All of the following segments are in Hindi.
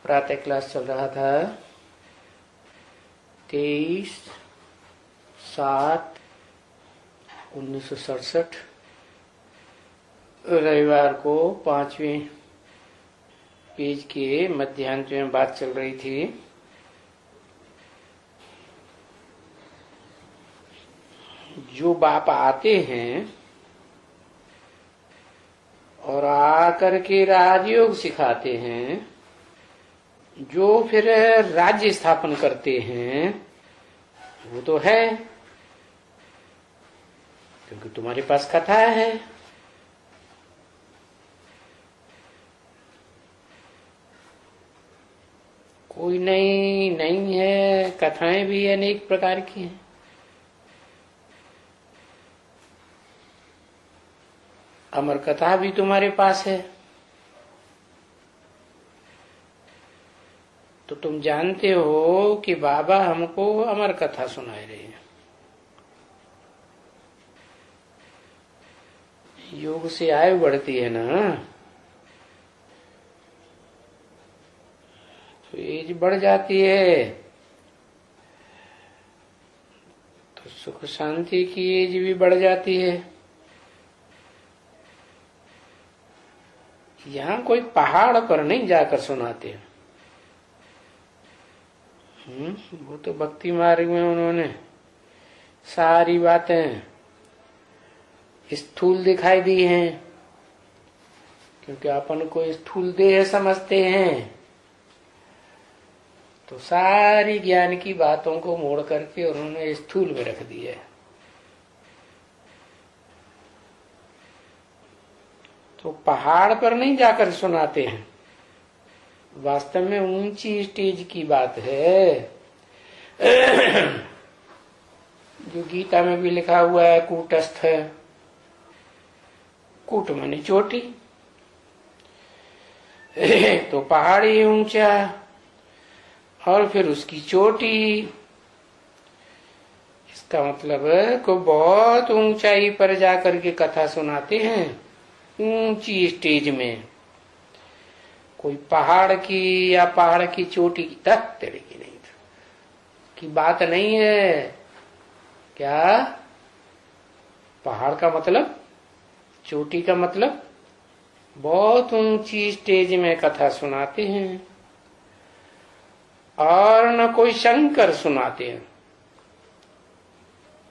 प्रातः क्लास चल रहा था 23/7/1967 रविवार को 5वें पेज के मध्यांश में बात चल रही थी। जो बाप आते हैं और आकर के राजयोग सिखाते हैं, जो फिर राज्य स्थापन करते हैं, वो तो है क्योंकि तुम्हारे पास कथा है। कोई नहीं है, कथाएं भी अनेक प्रकार की हैं। अमर कथा भी तुम्हारे पास है, तो तुम जानते हो कि बाबा हमको अमर कथा सुनाए रहे हैं। योग से आयु बढ़ती है ना, तो एज बढ़ जाती है, तो सुख शांति की एज भी बढ़ जाती है। यहाँ कोई पहाड़ पर नहीं जाकर सुनाते हैं। वो तो भक्ति मार्ग में उन्होंने सारी बातें स्थूल दिखाई दी हैं, क्योंकि अपन को स्थूल देह समझते हैं, तो सारी ज्ञान की बातों को मोड़ करके उन्होंने स्थूल में रख दिया है। तो पहाड़ पर नहीं जाकर सुनाते हैं, वास्तव में ऊंची स्टेज की बात है। जो गीता में भी लिखा हुआ है, कूटस्थ, कूट माने चोटी, तो पहाड़ी ऊंचा और फिर उसकी चोटी। इसका मतलब को बहुत ऊंचाई पर जाकर के कथा सुनाते हैं, ऊंची स्टेज में। कोई पहाड़ की या पहाड़ की चोटी की तेरे की नहीं की बात नहीं है। क्या पहाड़ का मतलब, चोटी का मतलब, बहुत ऊंची स्टेज में कथा सुनाते हैं। और न कोई शंकर सुनाते हैं।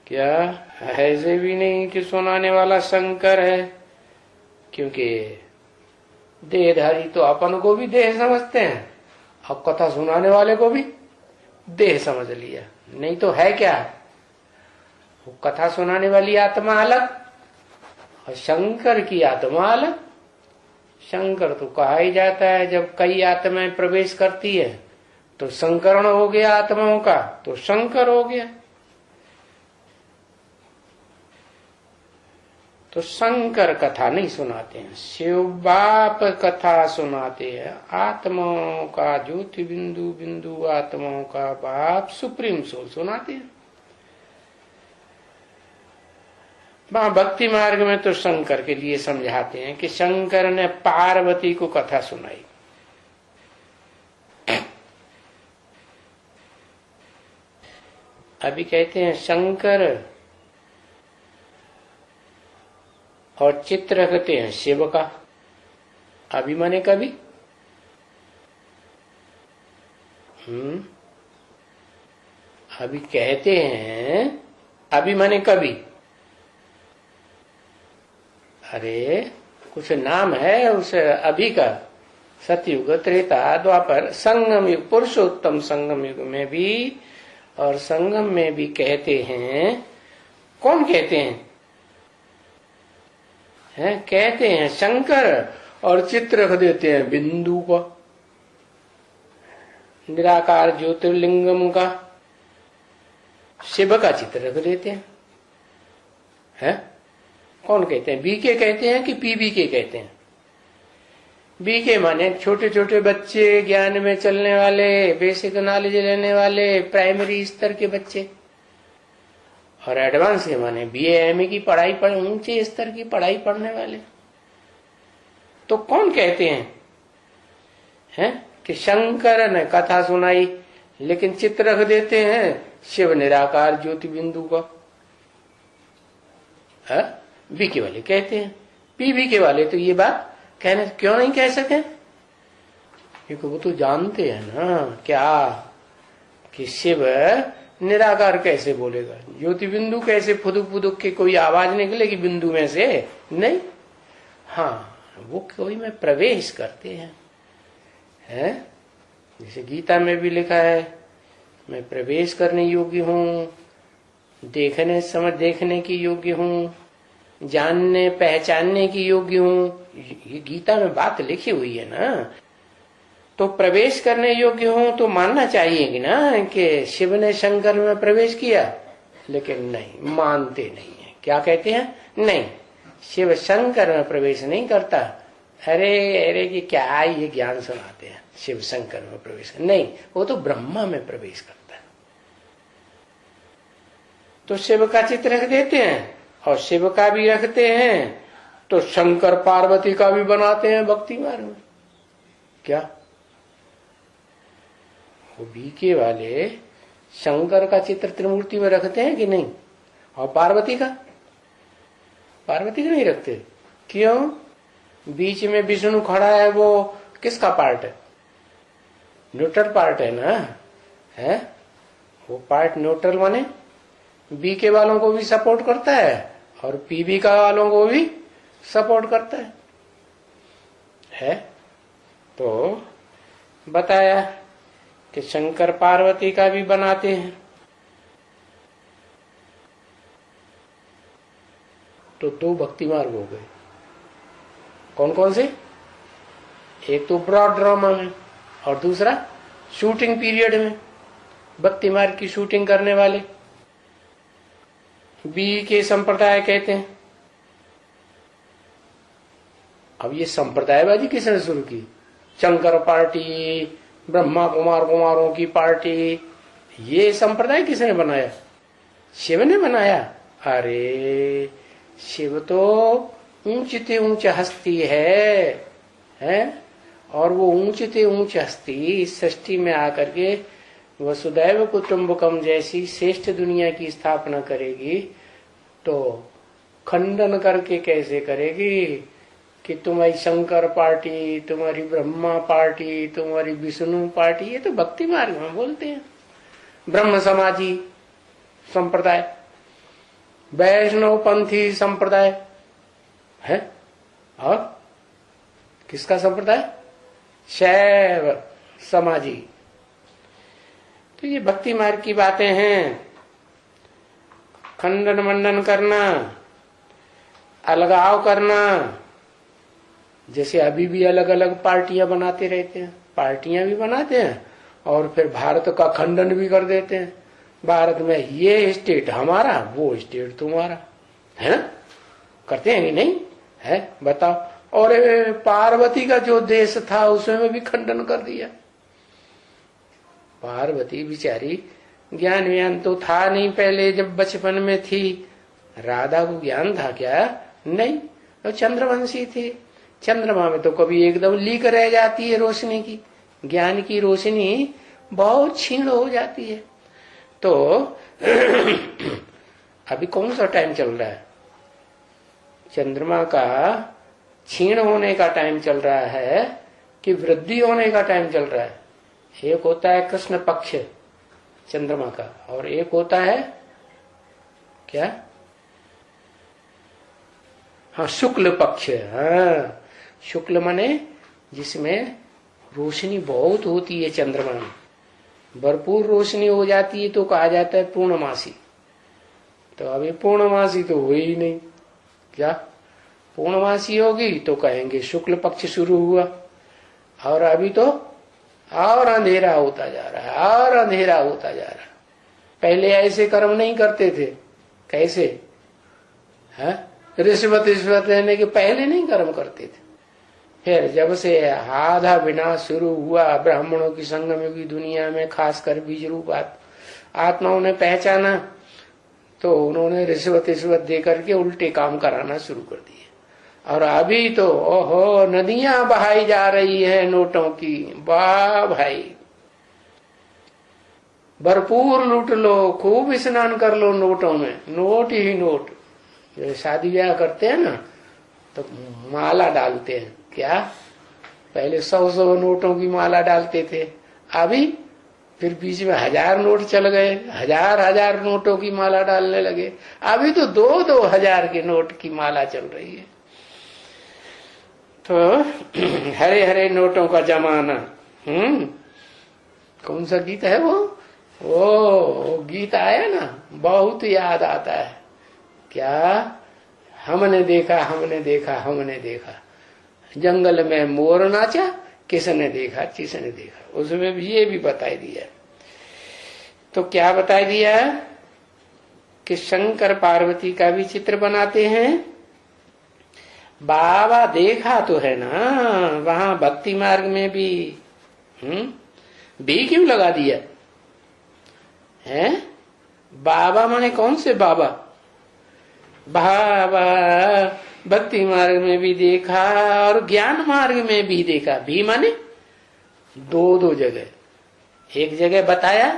क्या ऐसे भी नहीं कि सुनाने वाला शंकर है, क्योंकि देहधारी तो अपन को भी देह समझते हैं, अब कथा सुनाने वाले को भी देह समझ लिया। नहीं तो है क्या, वो कथा सुनाने वाली आत्मा अलग और शंकर की आत्मा अलग। शंकर तो कहा ही जाता है, जब कई आत्माएं प्रवेश करती है तो संकरण हो गया आत्माओं का, तो शंकर हो गया। तो शंकर कथा नहीं सुनाते हैं, शिव बाप कथा सुनाते हैं। आत्माओं का ज्योति बिंदु बिंदु आत्माओं का बाप सुप्रीम सोल सुनाते हैं। वहां भक्ति मार्ग में तो शंकर के लिए समझाते हैं कि शंकर ने पार्वती को कथा सुनाई। अभी कहते हैं शंकर और चित्र रखते हैं शिव का। अभी माने कभी, अभी कहते हैं अभी माने कभी। अरे कुछ नाम है उस अभी का, सतयुग, त्रेता, द्वापर, संगम युग, पुरुषोत्तम संगम युग में भी और संगम में भी कहते हैं। कौन कहते हैं? कहते हैं शंकर, और चित्र रख देते हैं बिंदु का, निराकार ज्योतिर्लिंगम का। शिव का चित्र रख देते हैं। कौन कहते हैं? बीके कहते हैं कि पीबीके कहते हैं? बीके माने छोटे छोटे बच्चे, ज्ञान में चलने वाले, बेसिक नॉलेज लेने वाले, प्राइमरी स्तर के बच्चे। और एडवांस के माने बीए एमए की पढ़ाई ऊंचे स्तर की पढ़ाई पढ़ने वाले। तो कौन कहते हैं? कि शंकर ने कथा सुनाई, लेकिन चित्र रख देते हैं शिव निराकार ज्योति बिंदु का। बीके वाले कहते हैं, पीबीके वाले तो ये बात कहने क्यों नहीं कह सके, क्योंकि वो तो जानते हैं ना क्या कि शिव निराकार कैसे बोलेगा, ज्योति बिंदु कैसे फुदुक फुदुक के कोई आवाज निकलेगी बिंदु में से, नहीं। हाँ, वो कोई में प्रवेश करते हैं, जैसे गीता में भी लिखा है, मैं प्रवेश करने योग्य हूँ, देखने की योग्य हूँ, जानने पहचानने की योग्य हूँ। ये गीता में बात लिखी हुई है ना, तो प्रवेश करने योग्य हूँ तो मानना चाहिए कि ना कि शिव ने शंकर में प्रवेश किया, लेकिन नहीं, मानते नहीं है। क्या कहते हैं, नहीं, शिव शंकर में प्रवेश नहीं करता। अरे कि क्या ये ज्ञान सुनाते हैं, शिव शंकर में प्रवेश नहीं, वो तो ब्रह्मा में प्रवेश करता है। तो शिव का चित्र रख देते हैं और शिव का भी रखते हैं, तो शंकर पार्वती का भी बनाते हैं भक्ति मार्ग में। क्या वो बीके वाले शंकर का चित्र त्रिमूर्ति में रखते हैं कि नहीं, और पार्वती का नहीं रखते। क्यों? बीच में विष्णु खड़ा है, वो किसका पार्ट है, न्यूट्रल पार्ट है ना, है वो पार्ट न्यूट्रल माने बीके वालों को भी सपोर्ट करता है और पीबी का वालों को भी सपोर्ट करता है। तो बताया कि शंकर पार्वती का भी बनाते हैं। तो दो भक्ति मार्ग हो गए, कौन कौन से, एक तो ब्रॉड ड्रामा में और दूसरा शूटिंग पीरियड में भक्ति मार्ग की शूटिंग करने वाले बी के संप्रदाय कहते हैं। अब ये संप्रदायवादी किसने शुरू की, शंकर पार्टी, ब्रह्मा कुमारों की पार्टी, ये संप्रदाय किसने बनाया, शिव ने बनाया। अरे शिव तो ऊंचते ऊंच हस्ती है, और वो ऊंचते ऊंच हस्ती सृष्टि में आकर के वसुदैव कुटुंबकम जैसी श्रेष्ठ दुनिया की स्थापना करेगी, तो खंडन करके कैसे करेगी कि तुम्हारी शंकर पार्टी, तुम्हारी ब्रह्मा पार्टी, तुम्हारी विष्णु पार्टी, ये तो भक्ति मार्ग में बोलते हैं। ब्रह्म समाजी संप्रदाय, वैष्णव पंथी संप्रदाय है, और किसका संप्रदाय, शैव समाजी। तो ये भक्ति मार्ग की बातें हैं। खंडन मंडन करना, अलगाव करना, जैसे अभी भी अलग अलग पार्टियां बनाते रहते हैं, पार्टियां भी बनाते हैं और फिर भारत का खंडन भी कर देते हैं। भारत में ये स्टेट हमारा, वो स्टेट तुम्हारा, है, करते हैं कि नहीं है, बताओ। और पार्वती का जो देश था उसमें भी खंडन कर दिया। पार्वती बेचारी ज्ञान व्यान तो था नहीं पहले, जब बचपन में थी। राधा को ज्ञान था क्या, नहीं, वो चंद्रवंशी थे। चंद्रमा में तो कभी एकदम लीक रह जाती है रोशनी की, ज्ञान की रोशनी बहुत क्षीण हो जाती है। तो अभी कौन सा टाइम चल रहा है, चंद्रमा का क्षीण होने का टाइम चल रहा है कि वृद्धि होने का टाइम चल रहा है। एक होता है कृष्ण पक्ष चंद्रमा का, और एक होता है क्या, हाँ शुक्ल पक्ष। हाँ, शुक्ल माने जिसमें रोशनी बहुत होती है, चंद्रमा में भरपूर रोशनी हो जाती है तो कहा जाता है पूर्णमासी। तो अभी पूर्णमासी तो हुई ही नहीं, क्या पूर्णमासी होगी तो कहेंगे शुक्ल पक्ष शुरू हुआ, और अभी तो और अंधेरा होता जा रहा है, और अंधेरा होता जा रहा है। पहले ऐसे कर्म नहीं करते थे, कैसे, रिश्वत लेने के पहले नहीं कर्म करते थे। फिर जब से आधा विनाश शुरू हुआ, ब्राह्मणों की संगम की दुनिया में खासकर बीज रूप आत्माओं ने पहचाना, तो उन्होंने रिश्वत दे करके उल्टे काम कराना शुरू कर दिए। और अभी तो ओहो नदियां बहाई जा रही है नोटों की। वाह भाई, भरपूर लूट लो, खूब स्नान कर लो नोटों में, नोट ही नोट। जो शादी ब्याह करते हैं ना तो माला डालते हैं, क्या पहले 100 नोटों की माला डालते थे, अभी फिर बीच में 1000 नोट चल गए, 1000 नोटों की माला डालने लगे, अभी तो 2-2 हजार के नोट की माला चल रही है। तो हरे हरे नोटों का जमाना। कौन सा गीत है वो गीत आया ना, बहुत याद आता है। क्या हमने देखा हमने देखा हमने देखा, जंगल में मोर नाचा, किसने देखा किसने देखा, उसमें भी ये भी बताई दिया। तो क्या बताई दिया कि शंकर पार्वती का भी चित्र बनाते हैं। बाबा देखा तो है ना वहां भक्ति मार्ग में भी, भी क्यों लगा दिया है? बाबा माने कौन से बाबा? बाबा भक्ति मार्ग में भी देखा और ज्ञान मार्ग में भी देखा। भी माने दो जगह, एक जगह बताया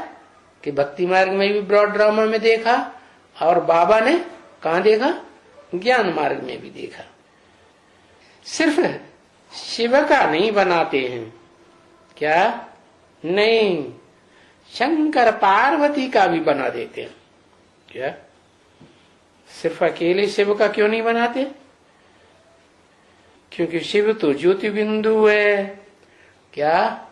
कि भक्ति मार्ग में भी ब्रॉड ड्रामा में देखा, और बाबा ने कहा देखा? ज्ञान मार्ग में भी देखा। सिर्फ शिव का नहीं बनाते हैं क्या? नहीं, शंकर पार्वती का भी बना देते हैं क्या? सिर्फ अकेले शिव का क्यों नहीं बनाते? क्योंकि शिव तो ज्योति बिंदु है क्या?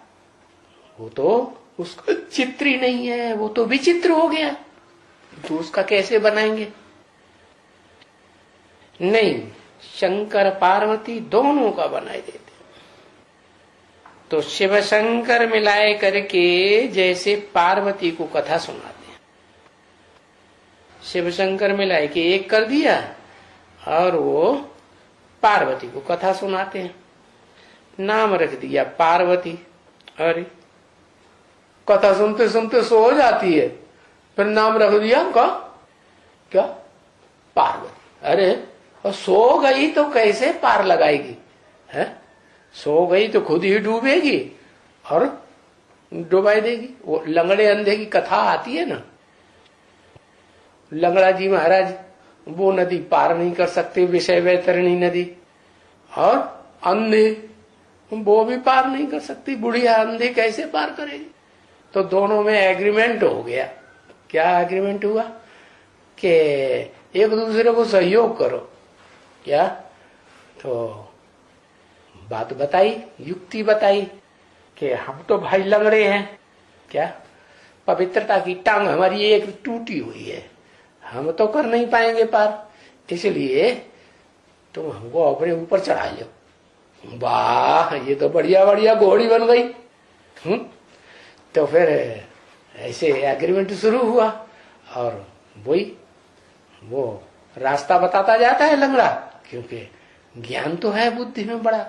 वो तो उसका चित्र ही नहीं है, वो तो विचित्र हो गया, तो उसका कैसे बनाएंगे? नहीं, शंकर पार्वती दोनों का बनाए देते। तो शिव शंकर मिलाए करके जैसे पार्वती को कथा सुनाते हैं, शिव शंकर मिलाए के एक कर दिया और वो पार्वती को कथा सुनाते हैं, नाम रख दिया पार्वती। अरे कथा सुनते सुनते सो हो जाती है, फिर नाम रख दिया क्या? पार्वती। अरे और सो गई तो कैसे पार लगाएगी है? सो गई तो खुद ही डूबेगी और डुबाई देगी। वो लंगड़े अंधे की कथा आती है ना, लंगड़ा जी महाराज वो नदी पार नहीं कर सकते, विषय वैतरणी नदी, और अंधे वो भी पार नहीं कर सकती, बुढ़िया अंधे कैसे पार करेगी? तो दोनों में एग्रीमेंट हो गया। क्या एग्रीमेंट हुआ? कि एक दूसरे को सहयोग करो। क्या? तो बात बताई, युक्ति बताई कि हम तो भाई लंगड़े हैं, क्या पवित्रता की टांग हमारी एक टूटी हुई है, हम तो कर नहीं पाएंगे पार, इसलिए तुम हमको अपने ऊपर चढ़ा लो। वाह, ये तो बढ़िया बढ़िया घोड़ी बन गई। तो फिर ऐसे एग्रीमेंट शुरू हुआ, और वो रास्ता बताता जाता है लंगड़ा, क्योंकि ज्ञान तो है बुद्धि में बड़ा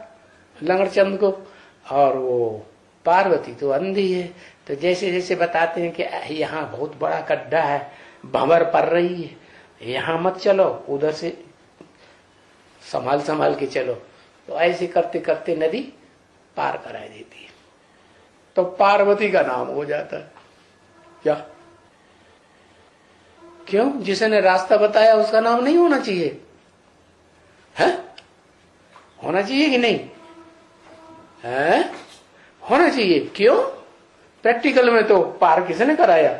लंगड़चंद को, और वो पार्वती तो अंधी है। तो जैसे जैसे बताते हैं कि यहाँ बहुत बड़ा गड्ढा है, भंवर पड़ रही है, यहाँ मत चलो, उधर से संभाल के चलो, तो ऐसे करते करते नदी पार कराई देती है। तो पार्वती का नाम हो जाता है। क्या? क्यों? जिसने रास्ता बताया उसका नाम नहीं होना चाहिए है? होना चाहिए कि नहीं है? होना चाहिए। क्यों? प्रैक्टिकल में तो पार किसने कराया?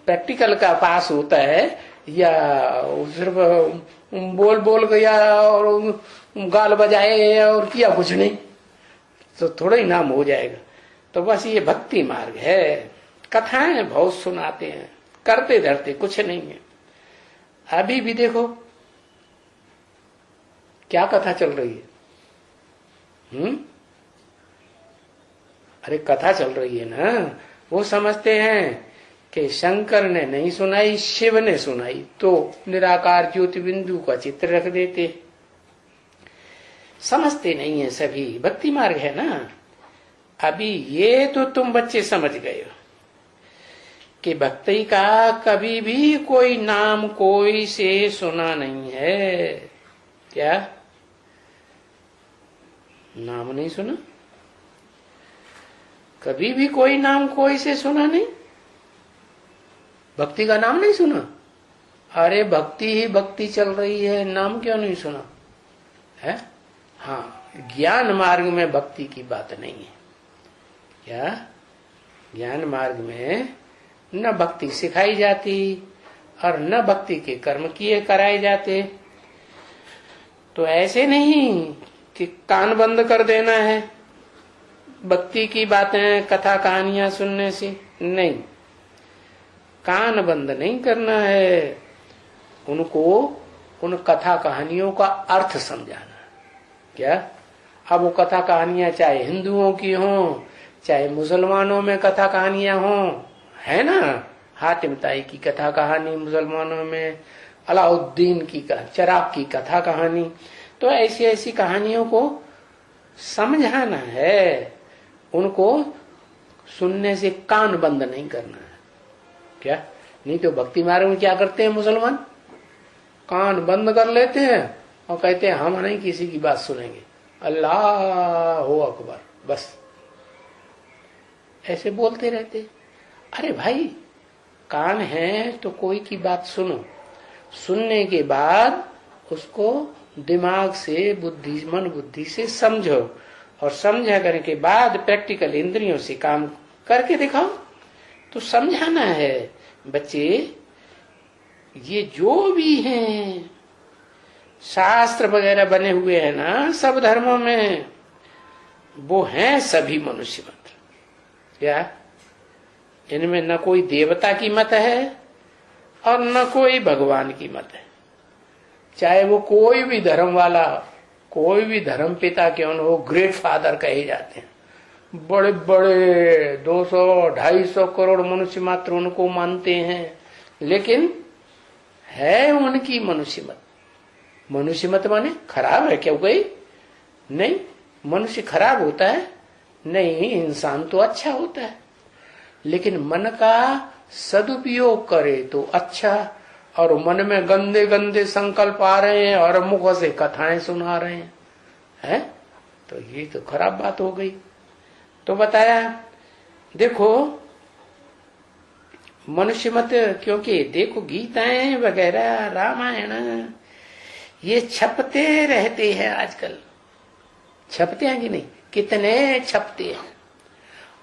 प्रैक्टिकल का पास होता है या सिर्फ बोल गया और गाल बजाए और किया कुछ नहीं, तो थोड़ा ही नाम हो जाएगा। तो बस ये भक्ति मार्ग है। कथाएं बहुत सुनाते हैं, करते धरते कुछ नहीं है। अभी भी देखो क्या कथा चल रही है। अरे कथा चल रही है ना, वो समझते हैं कि शंकर ने नहीं सुनाई, शिव ने सुनाई, तो निराकार ज्योति बिंदु का चित्र रख देते। समझते नहीं है सभी, भक्ति मार्ग है ना। अभी ये तो तुम बच्चे समझ गए हो कि भक्ति का कभी भी कोई नाम कोई से सुना नहीं है। क्या? नाम नहीं सुना, कभी भी कोई नाम कोई से सुना नहीं, भक्ति का नाम नहीं सुना। अरे भक्ति ही भक्ति चल रही है, नाम क्यों नहीं सुना है? हाँ, ज्ञान मार्ग में भक्ति की बात नहीं है। क्या ज्ञान मार्ग में न भक्ति सिखाई जाती और न भक्ति के कर्म किए कराए जाते। तो ऐसे नहीं कि कान बंद कर देना है भक्ति की बातें कथा कहानियां सुनने से, नहीं, कान बंद नहीं करना है, उनको उन कथा कहानियों का अर्थ समझाना। क्या अब वो कथा कहानियां चाहे हिंदुओं की हों चाहे मुसलमानों में कथा कहानियां हों, है ना, हातिम ताई की कथा कहानी मुसलमानों में, अलाउद्दीन की चिराग की कथा कहानी, तो ऐसी ऐसी कहानियों को समझाना है, उनको सुनने से कान बंद नहीं करना है। क्या नहीं तो भक्ति मार्ग में क्या करते हैं मुसलमान, कान बंद कर लेते हैं और कहते हैं हम नहीं किसी की बात सुनेंगे, अल्लाह हो अकबर, बस ऐसे बोलते रहते। अरे भाई कान है तो कोई की बात सुनो, सुनने के बाद उसको दिमाग से मन बुद्धि से समझो, और समझा करने के बाद प्रैक्टिकल इंद्रियों से काम करके दिखाओ। तो समझाना है बच्चे, ये जो भी हैं शास्त्र वगैरह बने हुए हैं ना सब धर्मों में, वो हैं सभी मनुष्य मंत्र। क्या इनमें न कोई देवता की मत है और न कोई भगवान की मत है, चाहे वो कोई भी धर्म वाला, कोई भी धर्म पिता क्यों न हो, ग्रेट फादर कहे जाते हैं, बड़े बड़े 200-250 करोड़ मनुष्य मात्र उनको मानते हैं, लेकिन है उनकी मनुष्य मत। मनुष्य मत माने खराब है क्या कोई? नहीं, मनुष्य खराब होता है नहीं, इंसान तो अच्छा होता है, लेकिन मन का सदुपयोग करे तो अच्छा, और मन में गंदे गंदे संकल्प आ रहे हैं और मुख से कथाएं सुना रहे हैं, तो ये तो खराब बात हो गई। तो बताया देखो मनुष्य मत, क्योंकि देखो गीताएं वगैरह रामायण ये छपते रहते हैं आजकल, छपते हैं कि नहीं, कितने छपते हैं।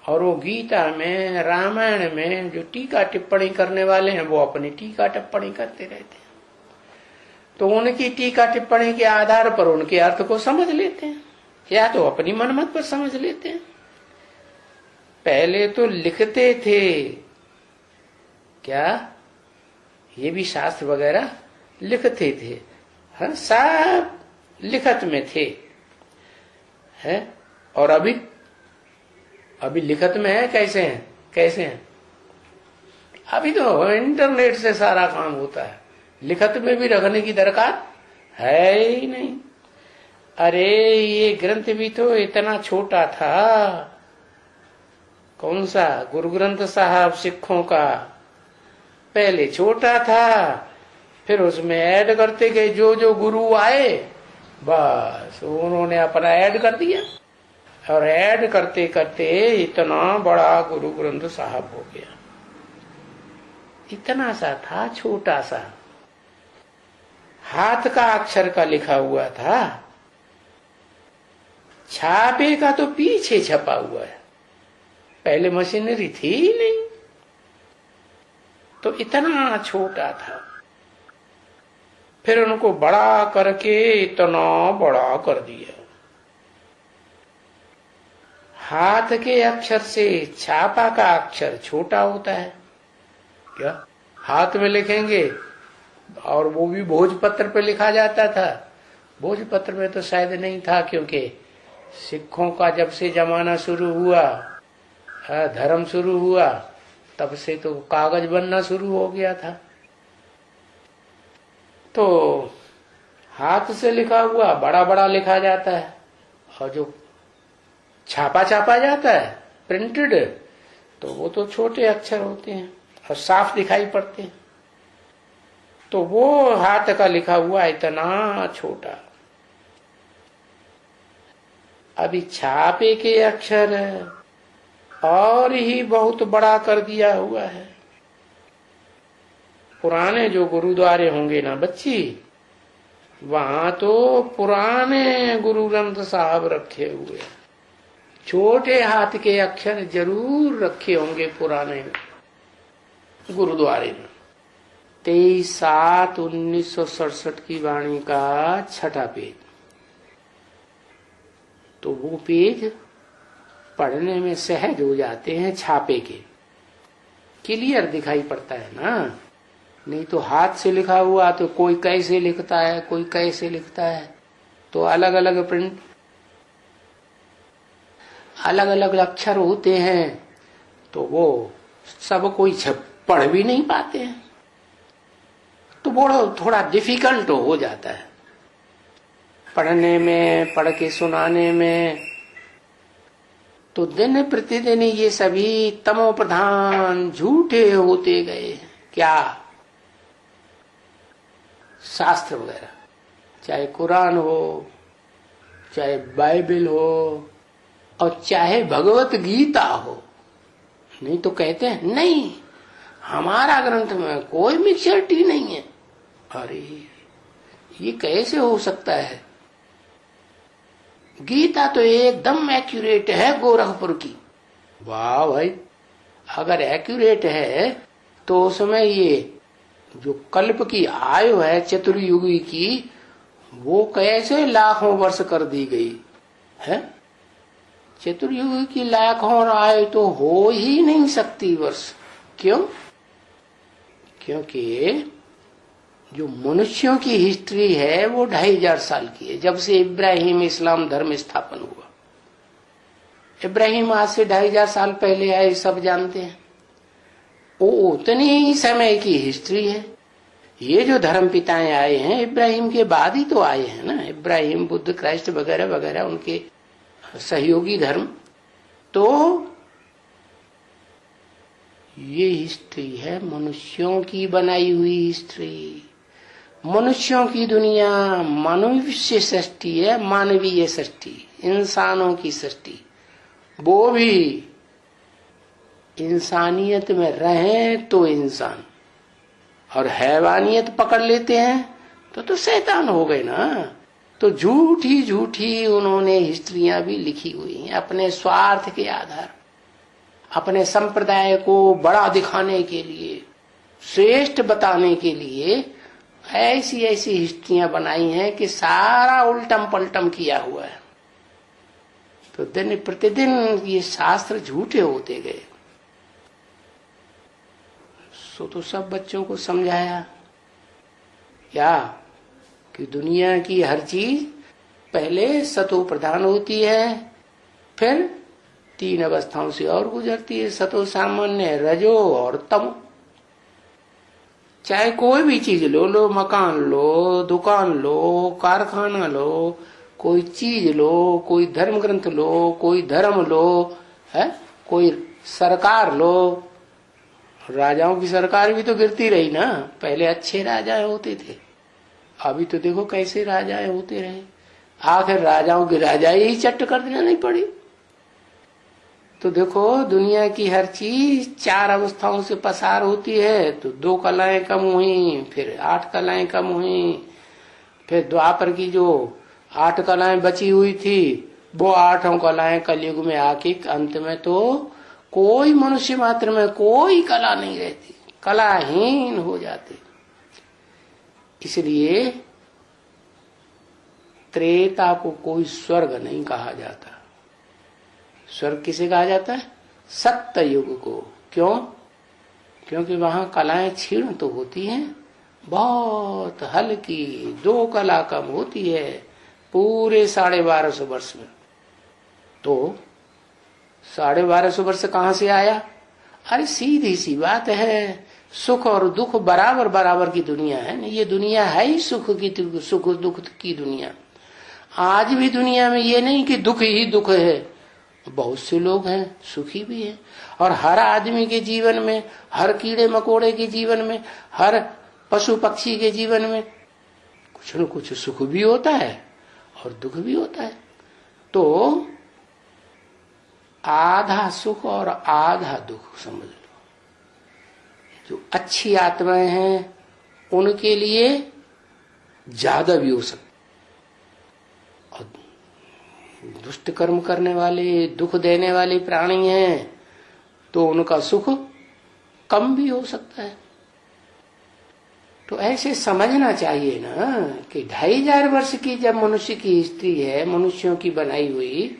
और वो गीता में रामायण में जो टीका टिप्पणी करने वाले हैं वो अपनी टीका टिप्पणी करते रहते हैं, तो उनकी टीका टिप्पणी के आधार पर उनके अर्थ को समझ लेते हैं, या तो अपनी मनमत पर समझ लेते हैं। पहले तो लिखते थे, क्या ये भी शास्त्र वगैरह लिखते थे, हाँ सब लिखत में थे, है। और अभी लिखत में है कैसे हैं, कैसे हैं? अभी तो इंटरनेट से सारा काम होता है, लिखत में भी रखने की दरकार है ही नहीं। अरे ये ग्रंथ भी तो इतना छोटा था, कौन सा गुरु ग्रंथ साहब सिखों का, पहले छोटा था, फिर उसमें ऐड करते गए, जो जो गुरु आए बस उन्होंने अपना ऐड कर दिया, और ऐड करते करते इतना बड़ा गुरु ग्रंथ साहब हो गया। इतना सा था, छोटा सा, हाथ का अक्षर का लिखा हुआ था, छापे का तो पीछे छपा हुआ है, पहले मशीनरी थी ही नहीं, तो इतना छोटा था। फिर उनको बड़ा करके इतना बड़ा कर दिया। हाथ के अक्षर से छापा का अक्षर छोटा होता है, क्या हाथ में लिखेंगे, और वो भी भोजपत्र पे लिखा जाता था। भोजपत्र में तो शायद नहीं था, क्योंकि सिखों का जब से जमाना शुरू हुआ, धर्म शुरू हुआ, तब से तो कागज बनना शुरू हो गया था। तो हाथ से लिखा हुआ बड़ा बड़ा लिखा जाता है, और जो छापा जाता है प्रिंटेड, तो वो तो छोटे अक्षर होते हैं और साफ दिखाई पड़ते हैं। तो वो हाथ का लिखा हुआ इतना छोटा। अभी छापे के अक्षर और ही बहुत बड़ा कर दिया हुआ है। पुराने जो गुरुद्वारे होंगे ना बच्ची, वहां तो पुराने गुरु ग्रंथ साहब रखे हुए हैं। छोटे हाथ के अक्षर जरूर रखे होंगे पुराने गुरुद्वारे में। 23/7/1967 की वाणी का 6ठा पेज। तो वो पेज पढ़ने में सहज हो जाते हैं, छापे के क्लियर दिखाई पड़ता है ना। नहीं तो हाथ से लिखा हुआ तो कोई कैसे लिखता है, कोई कैसे लिखता है, तो अलग अलग प्रिंट, अलग अलग अक्षर होते हैं, तो वो सब कोई पढ़ भी नहीं पाते हैं, तो वो थोड़ा डिफिकल्ट हो जाता है पढ़ने में, पढ़ के सुनाने में। तो दिन प्रतिदिन ये सभी तमो प्रधान झूठे होते गए। क्या? शास्त्र वगैरह, चाहे कुरान हो, चाहे बाइबल हो, और चाहे भगवत गीता हो। नहीं तो कहते हैं नहीं हमारा ग्रंथ में कोई मिक्सचरिटी नहीं है। अरे ये कैसे हो सकता है? गीता तो एकदम एक्यूरेट है गोरखपुर की। वाह भाई, अगर एक्यूरेट है तो उसमें ये जो कल्प की आयु है चतुर्युगी की, वो कैसे लाखों वर्ष कर दी गई है। चतुर्युगी की लाखों आयु तो हो ही नहीं सकती वर्ष। क्यों? क्योंकि जो मनुष्यों की हिस्ट्री है वो 2500 साल की है, जब से इब्राहिम इस्लाम धर्म स्थापन हुआ। इब्राहिम आज से 2500 साल पहले आए, सब जानते हैं। वो उतनी ही समय की हिस्ट्री है। ये जो धर्म पिताएं आए हैं इब्राहिम के बाद ही तो आए हैं ना, इब्राहिम, बुद्ध, क्राइस्ट वगैरह वगैरह, उनके सहयोगी धर्म। तो ये हिस्ट्री है मनुष्यों की बनाई हुई हिस्ट्री। मनुष्यों की दुनिया मनुष्य सृष्टि है, मानवीय सृष्टि, इंसानों की सृष्टि। वो भी इंसानियत में रहें तो इंसान, और हैवानियत पकड़ लेते हैं तो शैतान हो गए ना। तो झूठी झूठी उन्होंने हिस्ट्रियां भी लिखी हुई हैं अपने स्वार्थ के आधार, अपने संप्रदाय को बड़ा दिखाने के लिए, श्रेष्ठ बताने के लिए ऐसी ऐसी हिस्ट्रियां बनाई हैं कि सारा उल्टम पलटम किया हुआ है। तो दिन प्रतिदिन ये शास्त्र झूठे होते गए। तो सब बच्चों को समझाया क्या कि दुनिया की हर चीज पहले सतो प्रधान होती है, फिर 3 अवस्थाओं से और गुजरती है, सतो सामान्य, रजो और तमो। चाहे कोई भी चीज लो, मकान लो, दुकान लो, कारखाना लो, कोई चीज लो, कोई धर्म ग्रंथ लो, कोई धर्म लो, है कोई सरकार लो। राजाओं की सरकार भी तो गिरती रही ना। पहले अच्छे राजा होते थे, अभी तो देखो कैसे राजाएं होते रहे। आखिर राजाओं की राजाई ही चट्ट कर देना नहीं पड़ी। तो देखो दुनिया की हर चीज 4 अवस्थाओं से पसार होती है। तो 2 कलाएं कम हुई, फिर 8 कलाएं कम हुई, फिर द्वापर की जो 8 कलाएं बची हुई थी वो 8 कलाएं कलयुग में आके अंत में तो कोई मनुष्य मात्र में कोई कला नहीं रहती, कलाहीन हो जाते। इसलिए त्रेता को कोई स्वर्ग नहीं कहा जाता। स्वर्ग किसे कहा जाता है? सत्य युग को। क्यों? क्योंकि वहां कलाएं क्षीण तो होती हैं, बहुत हल्की, 2 कला कम होती है पूरे 1250 वर्ष में। तो 1250 वर्ष कहां से आया? अरे सीधी सी बात है, सुख और दुख बराबर बराबर की दुनिया है ना। ये दुनिया है ही सुख दुख की दुनिया। आज भी दुनिया में ये नहीं कि दुख ही दुख है, बहुत से लोग हैं सुखी भी हैं। और हर आदमी के जीवन में, हर कीड़े मकोड़े के जीवन में, हर पशु पक्षी के जीवन में कुछ न कुछ सुख भी होता है और दुख भी होता है। तो आधा सुख और आधा दुख समझ लो। जो अच्छी आत्माएं हैं उनके लिए ज्यादा भी हो सकता, और दुष्ट कर्म करने वाले, दुख देने वाले प्राणी हैं तो उनका सुख कम भी हो सकता है। तो ऐसे समझना चाहिए ना कि 2500 वर्ष की जब मनुष्य की हिस्ट्री है, मनुष्यों की बनाई हुई,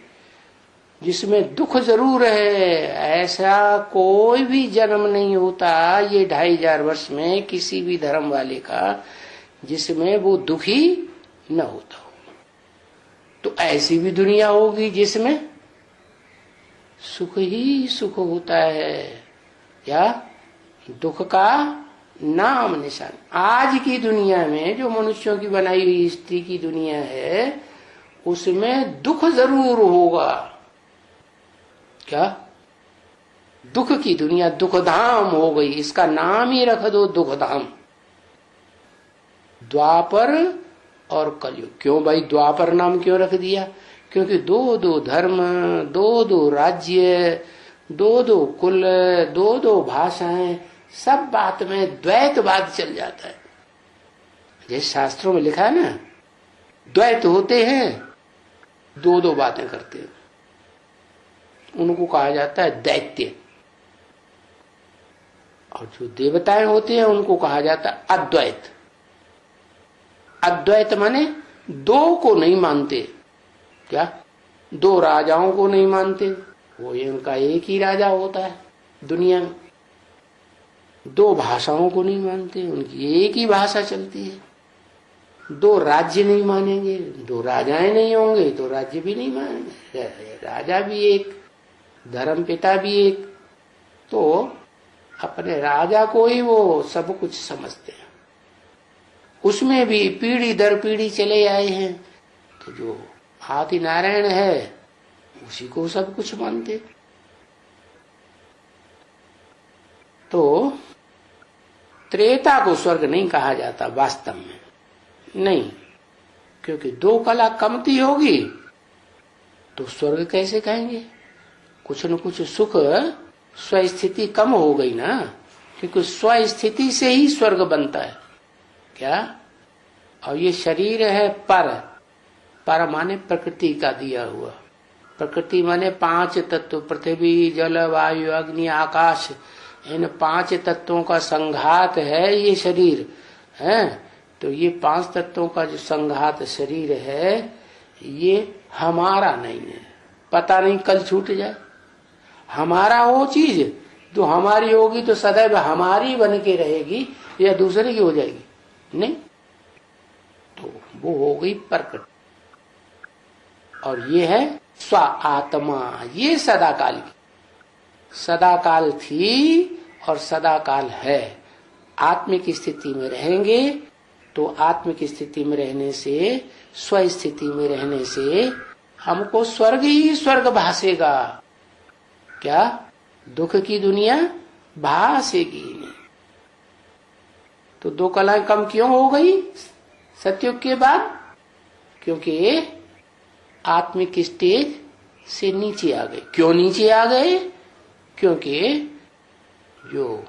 जिसमें दुख जरूर है, ऐसा कोई भी जन्म नहीं होता ये 2500 वर्ष में किसी भी धर्म वाले का जिसमें वो दुखी न होता हो। तो ऐसी भी दुनिया होगी जिसमें सुख ही सुख होता है, या दुख का नाम निशान। आज की दुनिया में जो मनुष्यों की बनाई हुई हिस्ट्री की दुनिया है उसमें दुख जरूर होगा। क्या? दुख की दुनिया दुखधाम हो गई, इसका नाम ही रख दो दुखधाम। द्वापर और कलयुग। क्यों भाई द्वापर नाम क्यों रख दिया? क्योंकि दो दो धर्म, दो दो राज्य, दो दो कुल, दो दो भाषाएं, सब बात में द्वैतवाद चल जाता है। जैसे शास्त्रों में लिखा है ना, द्वैत होते हैं, दो दो बातें करते हैं, उनको कहा जाता है दैत्य। और जो देवताएं होते हैं उनको कहा जाता है अद्वैत। अद्वैत माने दो को नहीं मानते। क्या? दो राजाओं को नहीं मानते, वो इनका एक ही राजा होता है दुनिया में। दो भाषाओं को नहीं मानते, उनकी एक ही भाषा चलती है। दो राज्य नहीं मानेंगे, दो राजाएं नहीं होंगे तो राज्य भी नहीं मानेंगे। राजा भी एक, धर्म पिता भी एक। तो अपने राजा को ही वो सब कुछ समझते हैं। उसमें भी पीढ़ी दर पीढ़ी चले आए हैं, तो जो आदि नारायण है उसी को सब कुछ मानते। तो त्रेता को स्वर्ग नहीं कहा जाता वास्तव में, नहीं, क्योंकि दो कला कमती होगी तो स्वर्ग कैसे कहेंगे? कुछ न कुछ सुख स्वस्थिति कम हो गई ना, क्योंकि स्वस्थिति से ही स्वर्ग बनता है। क्या? और ये शरीर है पर, पर माने प्रकृति का दिया हुआ। प्रकृति माने 5 तत्व, पृथ्वी जल वायु अग्नि आकाश, इन 5 तत्वों का संघात है ये शरीर है। तो ये 5 तत्वों का जो संघात शरीर है ये हमारा नहीं है। पता नहीं कल छूट जाए। हमारा वो चीज जो हमारी होगी तो सदैव हमारी बन के रहेगी या दूसरे की हो जाएगी? नहीं, तो वो हो गई प्रकृति। और ये है स्व आत्मा, ये सदाकाल की, सदाकाल थी और सदाकाल है। आत्मिक स्थिति में रहेंगे तो आत्मिक स्थिति में रहने से, स्व स्थिति में रहने से हमको स्वर्ग ही स्वर्ग भासेगा। क्या? दुख की दुनिया भासेगी नहीं। तो दो कलाएं कम क्यों हो गई सतयुग के बाद? क्योंकि आत्मिक स्टेज से नीचे आ गए। क्यों नीचे आ गए? क्योंकि जो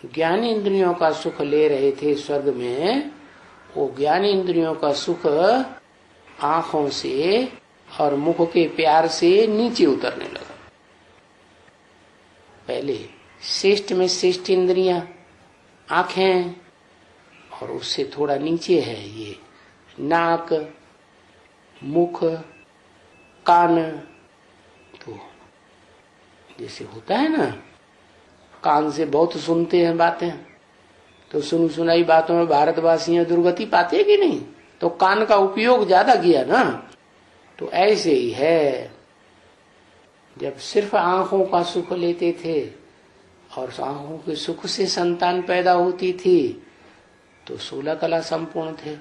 ज्ञान इंद्रियों का सुख ले रहे थे स्वर्ग में, वो ज्ञान इंद्रियों का सुख आंखों से और मुख के प्यार से नीचे उतरने लगा। पहले श्रेष्ठ में श्रेष्ठ इंद्रियां आंखें, और उससे थोड़ा नीचे है ये नाक, मुख, कान। तो जैसे होता है ना, कान से बहुत सुनते हैं बातें, तो सुन सुनाई बातों में भारतवासियां दुर्गति पाते कि नहीं? तो कान का उपयोग ज्यादा किया ना। तो ऐसे ही है, जब सिर्फ आंखों का सुख लेते थे और आंखों के सुख से संतान पैदा होती थी तो 16 कला संपूर्ण थे।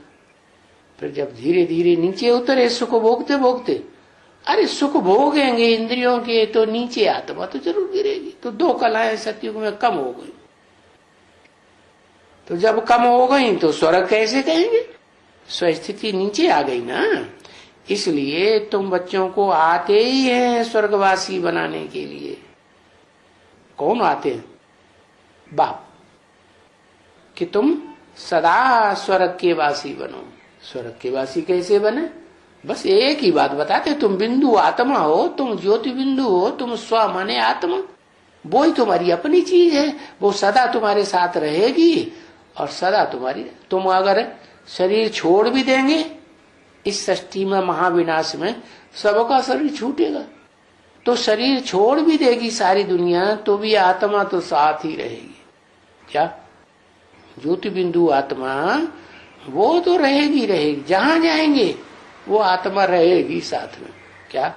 फिर जब धीरे धीरे नीचे उतरे सुख भोगते भोगते, अरे सुख भोगेंगे इंद्रियों के तो नीचे आत्मा तो जरूर गिरेगी। तो 2 कलाएं सतयुग में कम हो गई। तो जब कम हो गई तो स्वर्ग कैसे कहेंगे? स्वस्थिति नीचे आ गई ना। इसलिए तुम बच्चों को आते ही हैं स्वर्गवासी बनाने के लिए। कौन आते हैं? बाप, कि तुम सदा स्वर्ग के वासी बनो। स्वर्ग के वासी कैसे बने? बस एक ही बात बताते, तुम बिंदु आत्मा हो, तुम ज्योति बिंदु हो, तुम स्व माने आत्मा, वो ही तुम्हारी अपनी चीज है, वो सदा तुम्हारे साथ रहेगी और सदा तुम्हारी। तुम अगर शरीर छोड़ भी देंगे इस सृष्टि में, महाविनाश में सबका शरीर छूटेगा, तो शरीर छोड़ भी देगी सारी दुनिया तो भी आत्मा तो साथ ही रहेगी। क्या? ज्योति बिंदु आत्मा वो तो रहेगी रहेगी, जहां जाएंगे वो आत्मा रहेगी साथ में। क्या?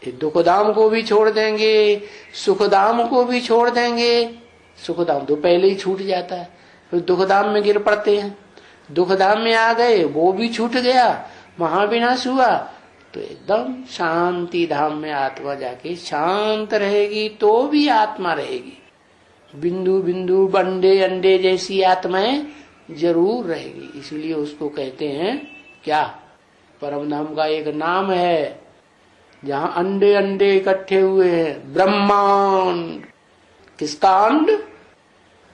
दुखधाम को भी छोड़ देंगे, सुखधाम को भी छोड़ देंगे। सुखधाम तो पहले ही छूट जाता है, फिर दुखधाम में गिर पड़ते हैं। दुखधाम में आ गए, वो भी छूट गया, महाविनाश हुआ, तो एकदम शांति धाम में आत्मा जाके शांत रहेगी तो भी आत्मा रहेगी। बिंदु बिंदु बंडे अंडे जैसी आत्माएं जरूर रहेगी। इसलिए उसको कहते हैं क्या? परम धाम का एक नाम है जहां अंडे अंडे इकट्ठे हुए हैं, ब्रह्मांड। किसका अंड?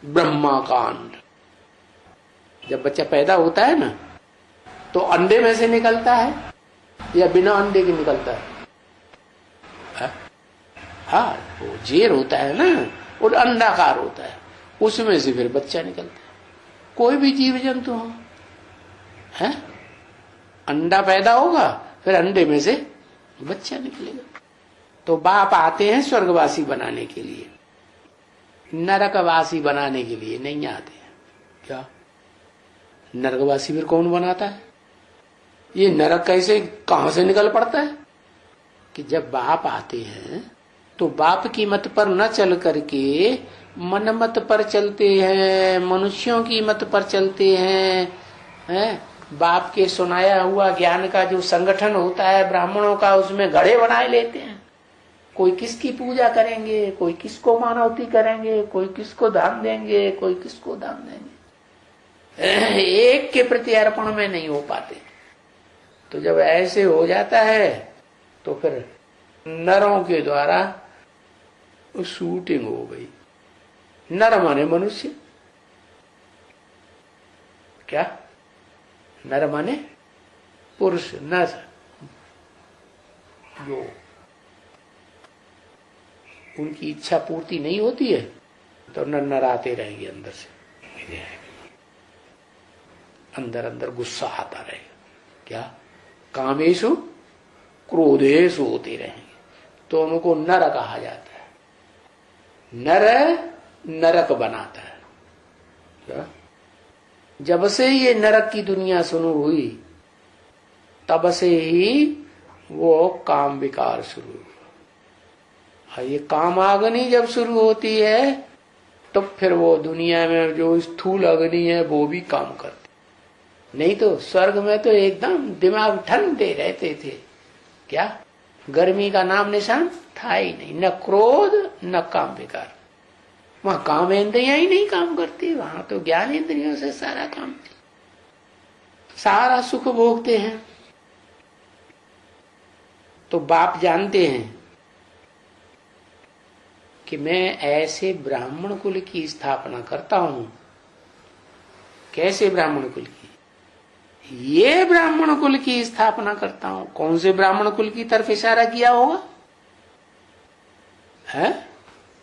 ब्रह्मा का अंड। जब बच्चा पैदा होता है ना तो अंडे में से निकलता है या बिना अंडे के निकलता है? हाँ, वो जेर होता है ना, और अंडाकार होता है, उसमें से फिर बच्चा निकलता है। कोई भी जीव जंतु हो, है अंडा पैदा होगा, फिर अंडे में से बच्चा निकलेगा। तो बाप आते हैं स्वर्गवासी बनाने के लिए, नरकवासी बनाने के लिए नहीं आते हैं। क्या? नरकवासी फिर कौन बनाता है? ये नरक कैसे, कहां से निकल पड़ता है? कि जब बाप आते हैं तो बाप की मत पर न चल करके मन मत पर चलते हैं, मनुष्यों की मत पर चलते हैं। बाप के सुनाया हुआ ज्ञान का जो संगठन होता है ब्राह्मणों का, उसमें घड़े बनाए लेते हैं। कोई किसकी पूजा करेंगे, कोई किसको मानवती करेंगे, कोई किसको दान देंगे, कोई किसको दान देंगे। एक के प्रति अर्पण में नहीं हो पाते। तो जब ऐसे हो जाता है तो फिर नरों के द्वारा शूटिंग हो गई। नर माने मनुष्य। क्या? नर माने पुरुष, नर जो उनकी इच्छा पूर्ति नहीं होती है तो नर आते रहेंगे अंदर से, अंदर अंदर गुस्सा आता रहेगा। क्या? कामेशु क्रोधेशु होते रहेंगे, तो उनको नर कहा जाता है। नर नरक बनाता है। क्या? जब से ये नरक की दुनिया शुरू हुई तब से ही वो काम विकार शुरू हुआ। ये काम अग्नि जब शुरू होती है तो फिर वो दुनिया में जो स्थूल अग्नि है वो भी काम करती। नहीं तो स्वर्ग में तो एकदम दिमाग ठंडे रहते थे। क्या? गर्मी का नाम निशान था ही नहीं, न क्रोध न काम विकार। वहां काम इंद्रियां ही नहीं काम करती, वहां तो ज्ञान इंद्रियों से सारा काम, सारा सुख भोगते हैं। तो बाप जानते हैं कि मैं ऐसे ब्राह्मण कुल की स्थापना करता हूं। कैसे ब्राह्मण कुल की? ये ब्राह्मण कुल की स्थापना करता हूं। कौन से ब्राह्मण कुल की तरफ इशारा किया होगा? है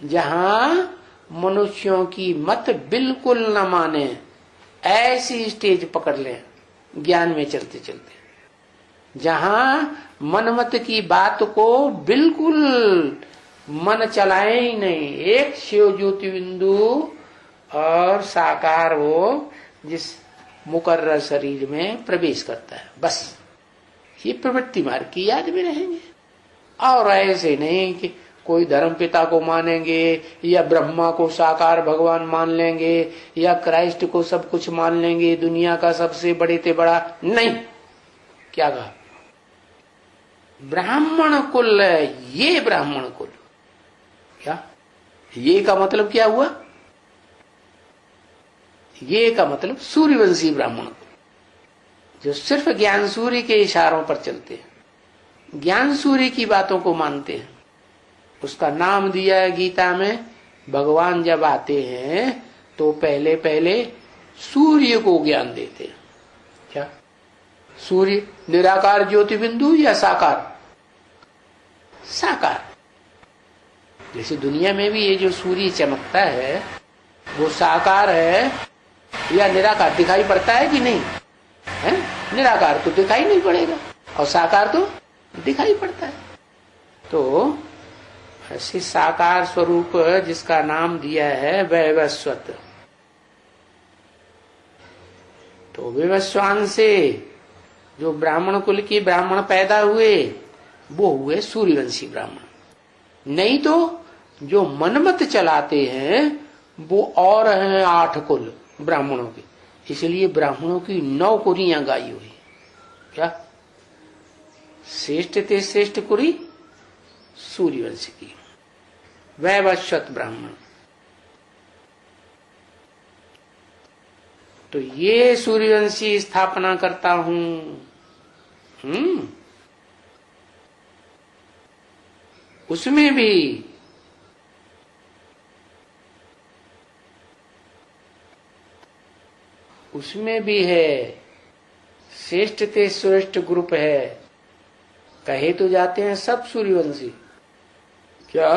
जहां मनुष्यों की मत बिल्कुल न माने, ऐसी स्टेज पकड़ ले ज्ञान में चलते चलते। जहां मनमत की बात को बिल्कुल मन चलाए ही नहीं, एक शिव ज्योति बिंदु और साकार हो जिस मुकर्रर शरीर में प्रवेश करता है, बस ये प्रवृत्ति मार्ग की याद में रहेंगे। और ऐसे नहीं कि कोई धर्म पिता को मानेंगे या ब्रह्मा को साकार भगवान मान लेंगे या क्राइस्ट को सब कुछ मान लेंगे, दुनिया का सबसे बड़े से बड़ा नहीं। क्या कहा? ब्राह्मण कुल, ये ब्राह्मण कुल। क्या? ये का मतलब क्या हुआ? ये का मतलब सूर्यवंशी ब्राह्मण कुल। जो सिर्फ ज्ञान सूर्य के इशारों पर चलते हैं, ज्ञान सूर्य की बातों को मानते हैं, उसका नाम दिया है गीता में। भगवान जब आते हैं तो पहले पहले सूर्य को ज्ञान देते हैं। क्या सूर्य निराकार ज्योति बिंदु या साकार? साकार। जैसे दुनिया में भी ये जो सूर्य चमकता है वो साकार है या निराकार? दिखाई पड़ता है कि नहीं है? निराकार तो दिखाई नहीं पड़ेगा और साकार तो दिखाई पड़ता है। तो ऐसे साकार स्वरूप जिसका नाम दिया है वैवस्वत। तो विवस्वान से जो ब्राह्मण कुल के ब्राह्मण पैदा हुए वो हुए सूर्यवंशी ब्राह्मण। नहीं तो जो मनमत चलाते हैं वो और हैं 8 कुल ब्राह्मणों के। इसलिए ब्राह्मणों की 9 कुरियां गाई हुई। क्या श्रेष्ठ थे श्रेष्ठ कुरी सूर्यवंश की, वैवस्वत ब्राह्मण। तो ये सूर्यवंशी स्थापना करता हूं। उसमें भी है श्रेष्ठ ते श्रेष्ठ ग्रुप है। कहे तो जाते हैं सब सूर्यवंशी, क्या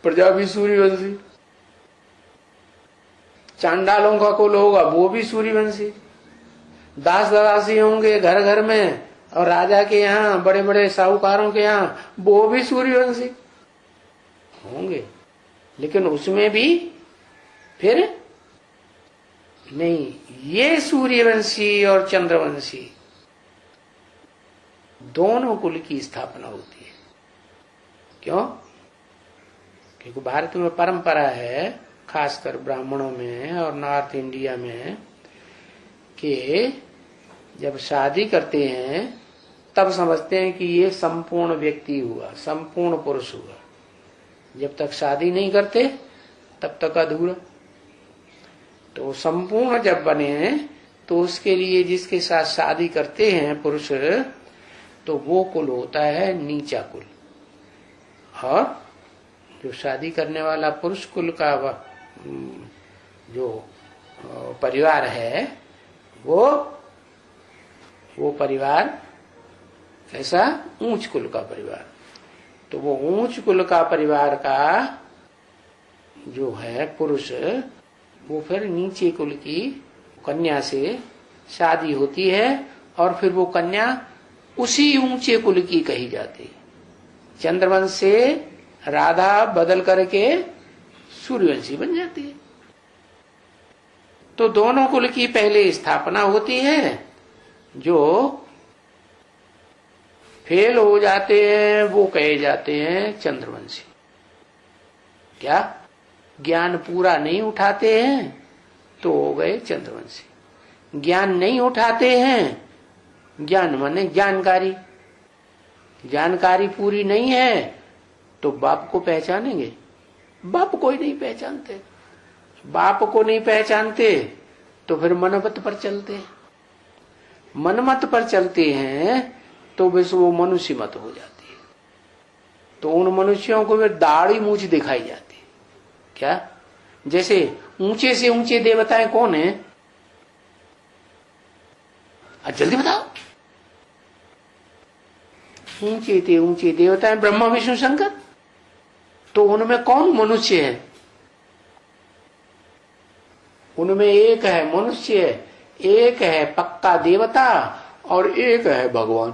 प्रजा भी सूर्यवंशी, चांडालों का कुल होगा वो भी सूर्यवंशी, दास दासी होंगे घर घर में और राजा के यहाँ बड़े बड़े साहूकारों के यहाँ वो भी सूर्यवंशी होंगे। लेकिन उसमें भी फिर नहीं, ये सूर्यवंशी और चंद्रवंशी दोनों कुल की स्थापना होती है। क्यों? क्योंकि भारत में परंपरा है, खासकर ब्राह्मणों में और नॉर्थ इंडिया में, कि जब शादी करते हैं तब समझते हैं कि ये संपूर्ण व्यक्ति हुआ, संपूर्ण पुरुष हुआ। जब तक शादी नहीं करते तब तक अधूरा। तो संपूर्ण जब बने तो उसके लिए जिसके साथ शादी करते हैं पुरुष, तो वो कुल होता है नीचा कुल। और जो शादी करने वाला पुरुष कुल का जो परिवार है वो परिवार ऐसा ऊंच कुल का परिवार। तो वो ऊंच कुल का परिवार का जो है पुरुष, वो फिर नीचे कुल की कन्या से शादी होती है और फिर वो कन्या उसी ऊंचे कुल की कही जाती है। चंद्रवंश से राधा बदल करके सूर्यवंशी बन जाती है। तो दोनों कुल की पहले स्थापना होती है। जो फेल हो जाते हैं वो कहे जाते हैं चंद्रवंशी। क्या ज्ञान पूरा नहीं उठाते हैं तो हो गए चंद्रवंशी। ज्ञान नहीं उठाते हैं, ज्ञान माने जानकारी, जानकारी पूरी नहीं है तो बाप को पहचानेंगे? बाप कोई नहीं पहचानते। बाप को नहीं पहचानते तो फिर मनमत पर चलते। मनमत पर चलते हैं तो बस वो मनुष्य मत हो जाती है। तो उन मनुष्यों को फिर दाढ़ी मूछ दिखाई जाती है। क्या? जैसे ऊंचे से ऊंचे देवताएं कौन है? जल्दी बताओ। ऊंचे थे ऊंचे देवताएं ब्रह्मा विष्णु शंकर। तो उनमें कौन मनुष्य है? उनमें एक है मनुष्य, एक है पक्का देवता और एक है भगवान।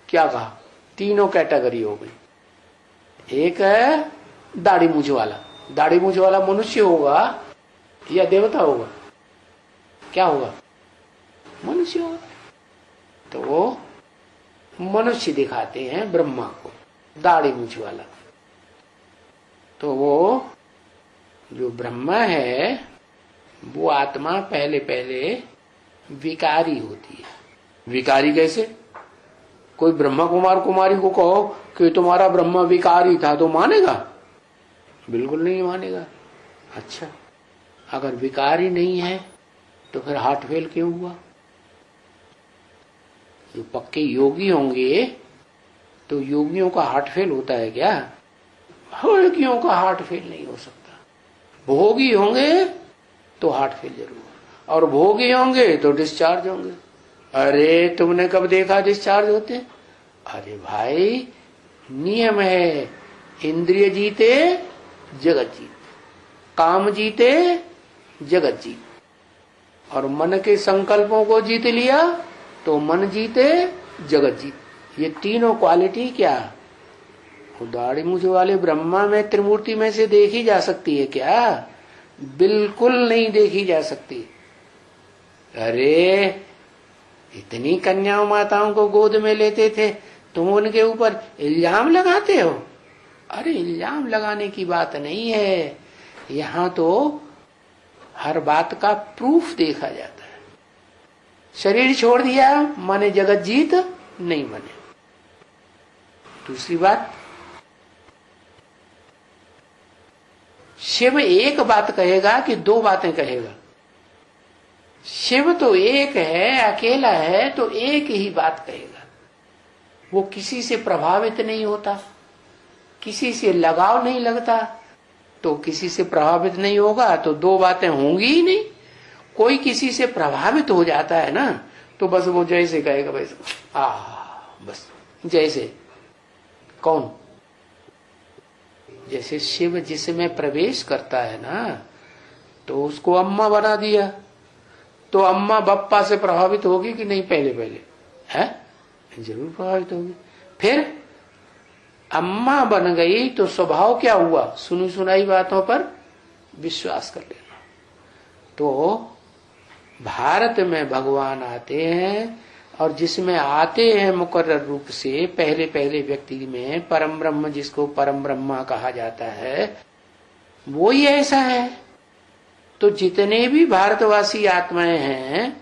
क्या कहा? तीनों कैटेगरी हो गई। एक है दाढ़ी मूछ वाला। दाढ़ी मूछ वाला मनुष्य होगा या देवता होगा? क्या होगा? मनुष्य होगा। तो वो मनुष्य दिखाते हैं ब्रह्मा को, दाढ़ी मूछ वाला। तो वो जो ब्रह्मा है वो आत्मा पहले पहले विकारी होती है। विकारी कैसे? कोई ब्रह्मा कुमार कुमारी को कहो कि तुम्हारा ब्रह्मा विकारी था तो मानेगा? बिल्कुल नहीं मानेगा। अच्छा, अगर विकारी नहीं है तो फिर हार्ट फेल क्यों हुआ? जो पक्के योगी होंगे तो योगियों का हार्ट फेल होता है क्या? भोगियों का हार्ट फेल नहीं हो सकता। भोगी होंगे तो हार्ट फेल जरूर, और भोगी होंगे तो डिस्चार्ज होंगे। अरे तुमने कब देखा डिस्चार्ज होते? अरे भाई नियम है, इंद्रिय जीते जगत जीत, काम जीते जगत जीत, और मन के संकल्पों को जीत लिया तो मन जीते जगत जीत। ये तीनों क्वालिटी क्या दाढ़ी मूछ वाले ब्रह्मा में त्रिमूर्ति में से देखी जा सकती है क्या? बिल्कुल नहीं देखी जा सकती। अरे इतनी कन्याओं माताओं को गोद में लेते थे, तुम उनके ऊपर इल्जाम लगाते हो? अरे इल्जाम लगाने की बात नहीं है, यहाँ तो हर बात का प्रूफ देखा जाता है। शरीर छोड़ दिया माने जगत जीत नहीं बने। दूसरी बात, शिव एक बात कहेगा कि दो बातें कहेगा? शिव तो एक है, अकेला है, तो एक ही बात कहेगा। वो किसी से प्रभावित नहीं होता, किसी से लगाव नहीं लगता, तो किसी से प्रभावित नहीं होगा तो दो बातें होंगी ही नहीं। कोई किसी से प्रभावित हो जाता है ना, तो बस वो जैसे कहेगा वैसे, बस जैसे। कौन? जैसे शिव जिसमें प्रवेश करता है ना, तो उसको अम्मा बना दिया, तो अम्मा बप्पा से प्रभावित होगी कि नहीं? पहले पहले है जरूर प्रभावित होगी। फिर अम्मा बन गई तो स्वभाव क्या हुआ? सुनी सुनाई बातों पर विश्वास कर लेना। तो भारत में भगवान आते हैं, और जिसमें आते हैं मुकर्रर रूप से पहले पहले व्यक्ति में परम ब्रह्म, जिसको परम ब्रह्मा कहा जाता है, वो ही ऐसा है। तो जितने भी भारतवासी आत्माएं हैं,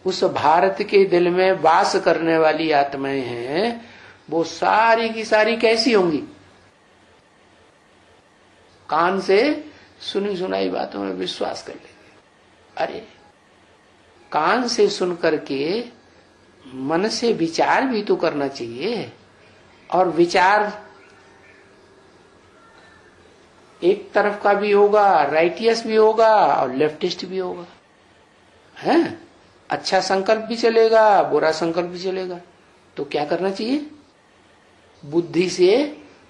उस भारत के दिल में वास करने वाली आत्माएं हैं, वो सारी की सारी कैसी होंगी? कान से सुनी सुनाई बातों में विश्वास कर लेंगे। अरे कान से सुन करके मन से विचार भी तो करना चाहिए, और विचार एक तरफ का भी होगा, राइटियस भी होगा और लेफ्टिस्ट भी होगा, है? अच्छा संकल्प भी चलेगा, बुरा संकल्प भी चलेगा। तो क्या करना चाहिए? बुद्धि से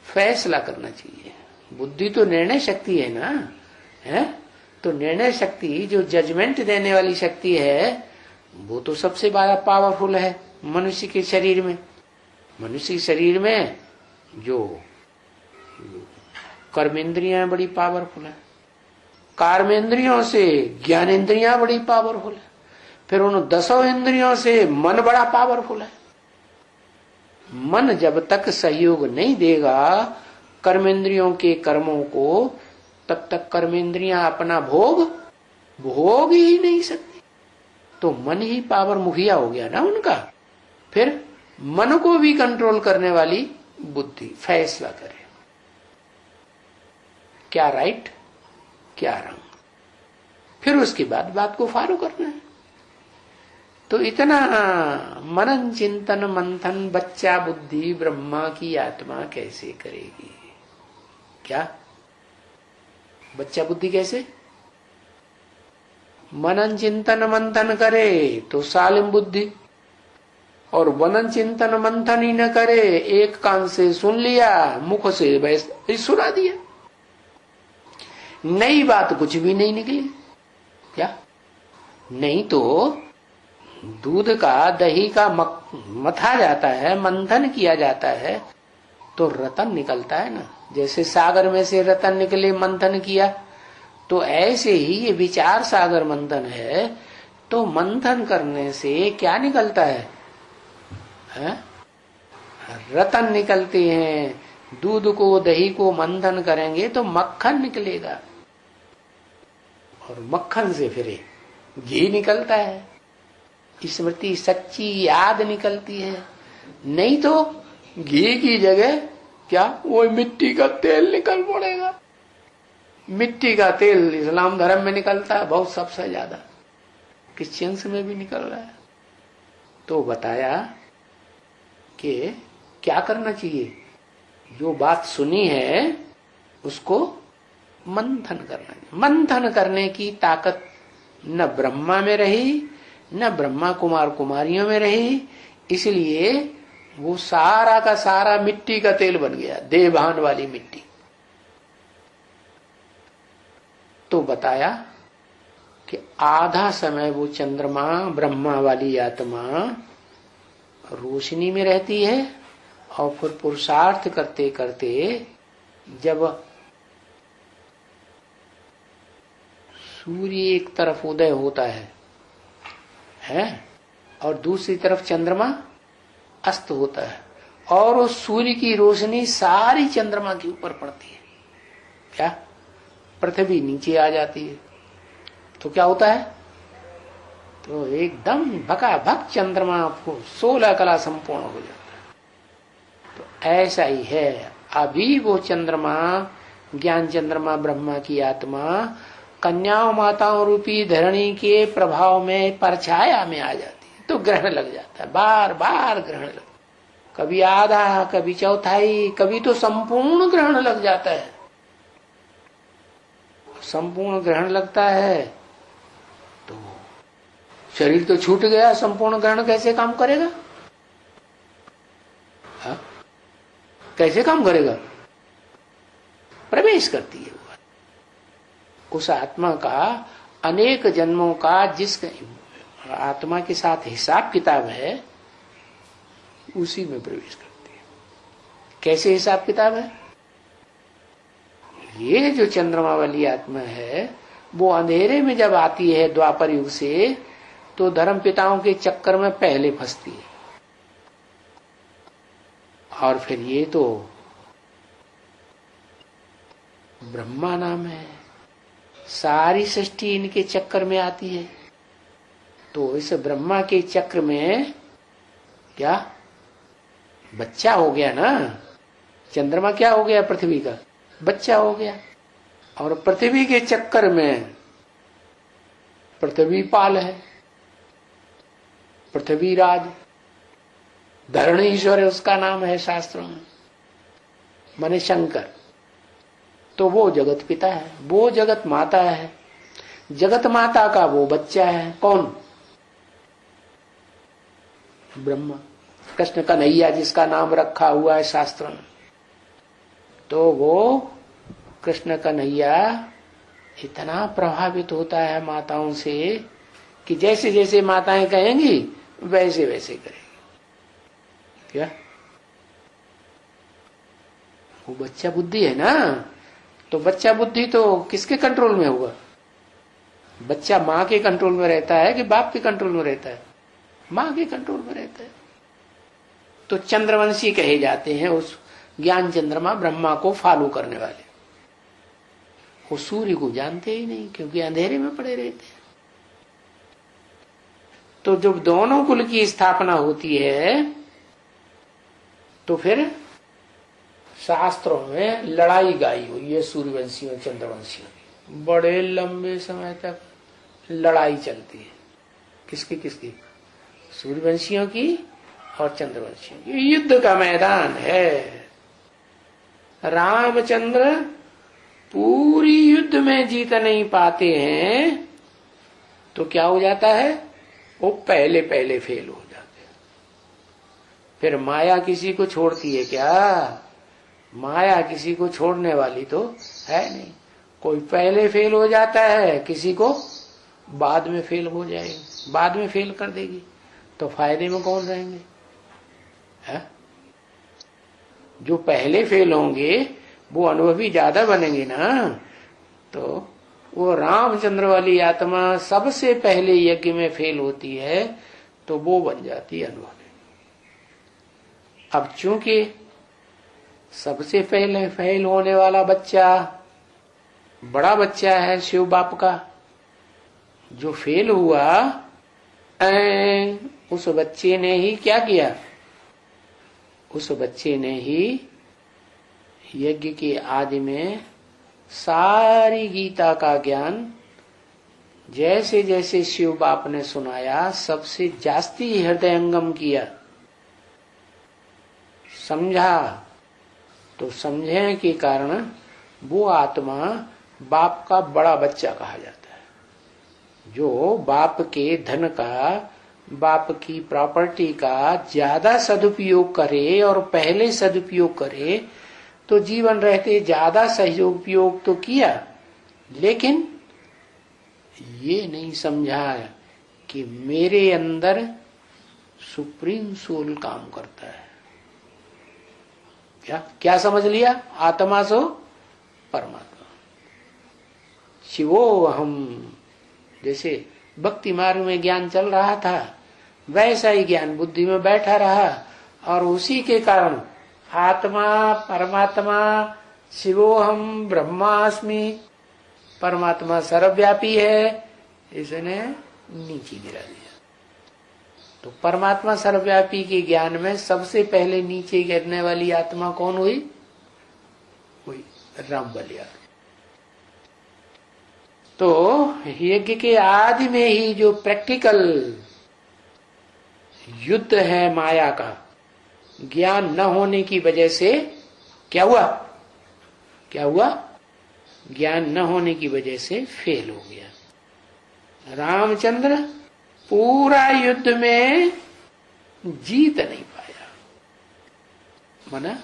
फैसला करना चाहिए। बुद्धि तो निर्णय शक्ति है ना, है? तो निर्णय शक्ति, जो जजमेंट देने वाली शक्ति है, वो तो सबसे बड़ा पावरफुल है मनुष्य के शरीर में। मनुष्य के शरीर में जो कर्मेंद्रियां बड़ी पावरफुल है, कर्मेंद्रियों से ज्ञानेंद्रियां बड़ी पावरफुल है, फिर उन 10 इंद्रियों से मन बड़ा पावरफुल है। मन जब तक सहयोग नहीं देगा कर्मेंद्रियों के कर्मों को, तब तक कर्मेंद्रियां अपना भोग ही नहीं सकती। तो मन ही पावर मुखिया हो गया ना उनका। फिर मन को भी कंट्रोल करने वाली बुद्धि फैसला करे क्या राइट क्या रंग, फिर उसके बाद बात को फॉलो करना है। तो इतना मनन चिंतन मंथन बच्चा बुद्धि ब्रह्मा की आत्मा कैसे करेगी? क्या बच्चा बुद्धि कैसे? मनन चिंतन मंथन करे तो सालिम बुद्धि, और मनन चिंतन मंथन ही न करे, एक कान से सुन लिया, मुख से वैसे सुना दिया, नई बात कुछ भी नहीं निकली। क्या नहीं? तो दूध का दही का मथा जाता है, मंथन किया जाता है, तो रतन निकलता है ना। जैसे सागर में से रतन निकले, मंथन किया, तो ऐसे ही ये विचार सागर मंथन है। तो मंथन करने से क्या निकलता है? रतन निकलते हैं। दूध को दही को मंथन करेंगे तो मक्खन निकलेगा, और मक्खन से फिर घी निकलता है, स्मृति सच्ची याद निकलती है। नहीं तो घी की जगह क्या वो मिट्टी का तेल निकल पड़ेगा। मिट्टी का तेल इस्लाम धर्म में निकलता है बहुत, सबसे ज्यादा क्रिश्चियंस में भी निकल रहा है। तो बताया कि क्या करना चाहिए, जो बात सुनी है उसको मंथन करना चाहिए। मंथन करने की ताकत न ब्रह्मा में रही न ब्रह्मा कुमार कुमारियों में रही, इसलिए वो सारा का सारा मिट्टी का तेल बन गया, देवभान वाली मिट्टी। तो बताया कि आधा समय वो चंद्रमा ब्रह्मा वाली आत्मा रोशनी में रहती है और फिर पुरुषार्थ करते करते जब सूर्य एक तरफ उदय होता है और दूसरी तरफ चंद्रमा अस्त होता है और उस सूर्य की रोशनी सारी चंद्रमा के ऊपर पड़ती है, क्या पृथ्वी नीचे आ जाती है, तो क्या होता है, तो एकदम भकाभक चंद्रमा 16 कला संपूर्ण हो जाता है। तो ऐसा ही है, अभी वो चंद्रमा ज्ञान चंद्रमा ब्रह्मा की आत्मा कन्याओं माताओं रूपी धरणी के प्रभाव में परछाया में आ जाती है, तो ग्रहण लग जाता है, बार बार ग्रहण लगता है, कभी आधा कभी चौथाई कभी तो संपूर्ण ग्रहण लग जाता है। संपूर्ण ग्रहण लगता है तो शरीर तो छूट गया, संपूर्ण ग्रहण कैसे काम करेगा, हा? कैसे काम करेगा, प्रवेश करती है उस आत्मा का अनेक जन्मों का, जिस आत्मा के साथ हिसाब किताब है उसी में प्रवेश करती है। कैसे हिसाब किताब है, ये जो चंद्रमा वाली आत्मा है वो अंधेरे में जब आती है द्वापर युग से, तो धर्म पिताओं के चक्कर में पहले फंसती है, और फिर ये तो ब्रह्मा नाम है, सारी सृष्टि इनके चक्कर में आती है। तो इस ब्रह्मा के चक्र में क्या बच्चा हो गया ना, चंद्रमा क्या हो गया, पृथ्वी का बच्चा हो गया, और पृथ्वी के चक्कर में पृथ्वी पाल है, पृथ्वी राज, धरणीश्वर उसका नाम है शास्त्रों में, माने शंकर। तो वो जगत पिता है, वो जगत माता है, जगत माता का वो बच्चा है, कौन, ब्रह्मा, कृष्ण कन्हैया जिसका नाम रखा हुआ है शास्त्र में। तो वो कृष्ण कन्हैया इतना प्रभावित होता है माताओं से कि जैसे जैसे माताएं कहेंगी वैसे वैसे करेगी। क्या वो बच्चा बुद्धि है ना, तो बच्चा बुद्धि तो किसके कंट्रोल में हुआ, बच्चा माँ के कंट्रोल में रहता है कि बाप के कंट्रोल में रहता है, माँ के कंट्रोल में रहता है। तो चंद्रवंशी कहे जाते हैं उस ज्ञान चंद्रमा ब्रह्मा को फॉलो करने वाले। वो सूर्य को जानते ही नहीं क्योंकि अंधेरे में पड़े रहते हैं। तो जब दोनों कुल की स्थापना होती है तो फिर शास्त्रों में लड़ाई गाई हुई है सूर्यवंशियों चंद्रवंशियों की, बड़े लंबे समय तक लड़ाई चलती है। किसकी किसकी, सूर्यवंशियों की और चंद्रवंशियों की। युद्ध का मैदान है। रामचंद्र पूरी युद्ध में जीत नहीं पाते हैं तो क्या हो जाता है, वो पहले पहले फेल हो जाते हैं। फिर माया किसी को छोड़ती है क्या, माया किसी को छोड़ने वाली तो है नहीं। कोई पहले फेल हो जाता है, किसी को बाद में फेल हो जाएगी, बाद में फेल कर देगी, तो फायदे में कौन रहेंगे, है? जो पहले फेल होंगे वो अनुभवी ज्यादा बनेंगे ना। तो वो रामचंद्र वाली आत्मा सबसे पहले यज्ञ में फेल होती है तो वो बन जाती है अनुभवी। अब चूंकि सबसे पहले फेल होने वाला बच्चा बड़ा बच्चा है शिव बाप का, जो फेल हुआ उस बच्चे ने ही क्या किया, उस बच्चे ने ही यज्ञ के आदि में सारी गीता का ज्ञान जैसे जैसे शिव बाप ने सुनाया सबसे जास्ती हृदयंगम किया। समझा, तो समझने के कारण वो आत्मा बाप का बड़ा बच्चा कहा जाता है। जो बाप के धन का, बाप की प्रॉपर्टी का ज्यादा सदुपयोग करे और पहले सदुपयोग करे, तो जीवन रहते ज्यादा सदुपयोग तो किया, लेकिन ये नहीं समझा कि मेरे अंदर सुप्रीम सोल काम करता है। क्या क्या समझ लिया? आत्मा सो परमात्मा, शिवो हम। जैसे भक्ति मार्ग में ज्ञान चल रहा था, वैसा ही ज्ञान बुद्धि में बैठा रहा, और उसी के कारण आत्मा परमात्मा शिवो हम ब्रह्मास्मि, परमात्मा सर्वव्यापी है, इसने नीचे गिरा दिया। तो परमात्मा सर्वव्यापी के ज्ञान में सबसे पहले नीचे गिरने वाली आत्मा कौन हुई? हुई राम बलिया। तो यज्ञ के आदि में ही जो प्रैक्टिकल युद्ध है माया का, ज्ञान न होने की वजह से क्या हुआ? क्या हुआ? ज्ञान न होने की वजह से फेल हो गया। रामचंद्र पूरा युद्ध में जीत नहीं पाया। माना